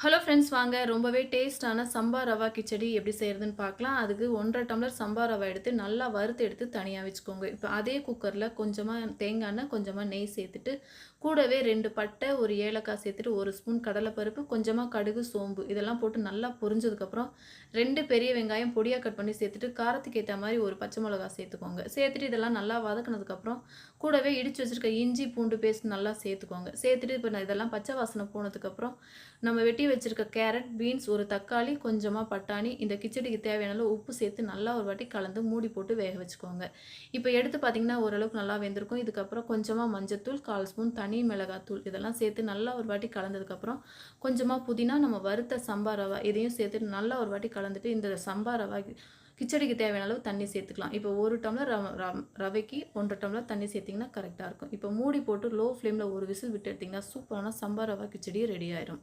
Hello friends வாங்க ரொம்பவே டேஸ்ட்டான சம்பா ரவா கிச்சடி எப்படி செய்கிறதுன்னு பார்க்கலாம். அதுக்கு 1 1/2 டம்ளர் சம்பா ரவா எடுத்து நல்லா வறுத்து எடுத்து தனியாக வச்சுக்கோங்க. இப்போ அதே குக்கரில் கொஞ்சமாக தேங்காய் எண்ணெய், கொஞ்சமாக நெய் சேர்த்துட்டு கூடவே 2 பட்டை, ஒரு ஏலக்காய் சேர்த்துட்டு 1 ஸ்பூன் கடலைப்பருப்பு, கொஞ்சமாக கடுகு, சோம்பு இதெல்லாம் போட்டு நல்லா பொரிஞ்சதுக்கப்புறம் 2 பெரிய வெங்காயம் பொடியாக கட் பண்ணி சேர்த்துட்டு காரத்துக்கு ஏற்ற மாதிரி ஒரு பச்சை மிளகாய் சேர்த்துக்கோங்க. சேர்த்துட்டு இதெல்லாம் நல்லா வதக்குனதுக்கப்புறம் கூடவே இடித்து வச்சுருக்க இஞ்சி பூண்டு பேஸ்ட் நல்லா சேர்த்துக்கோங்க. சேர்த்துட்டு இப்போ நான் இதெல்லாம் பச்சை வாசனை போனதுக்கப்புறம் நம்ம வெட்டி வச்சிருக்க கேரட், பீன்ஸ், ஒரு தக்காளி, கொஞ்சமா பட்டாணி, இந்த கிச்சடிக்கு தேவையான அளவு உப்பு சேர்த்து நல்லா ஒரு வாட்டி கலந்து மூடி போட்டு வேக வச்சுக்கோங்க. இப்போ எடுத்து பார்த்தீங்கன்னா, ஓரளவுக்கு நல்லா வெந்திருக்கும். இதுக்கப்புறம் கொஞ்சமா மஞ்சத்தூள், 1/4 ஸ்பூன் தனி மிளகாத்தூள் இதெல்லாம் சேர்த்து நல்லா ஒரு வாட்டி கலந்ததுக்கப்புறம், கொஞ்சமா புதினா, நம்ம வறுத்த சம்பா ரவா இதையும் சேர்த்துட்டு நல்லா ஒரு வாட்டி கலந்துட்டு, இந்த சம்பா ரவா கிச்சடிக்கு தேவையான அளவு தண்ணி சேர்த்துக்கலாம். இப்போ 1 டம்ளர் ரவைக்கு 1 1/2 டம்ளர் தண்ணி சேர்த்திங்கன்னா கரெக்ட்டா இருக்கும். இப்போ மூடி போட்டு லோ ஃப்ளேமில் ஒரு விசில் விட்டு எடுத்தீங்கன்னா, சூப்பரான சம்பா ரவா கிச்சடி ரெடி ஆயிரும்.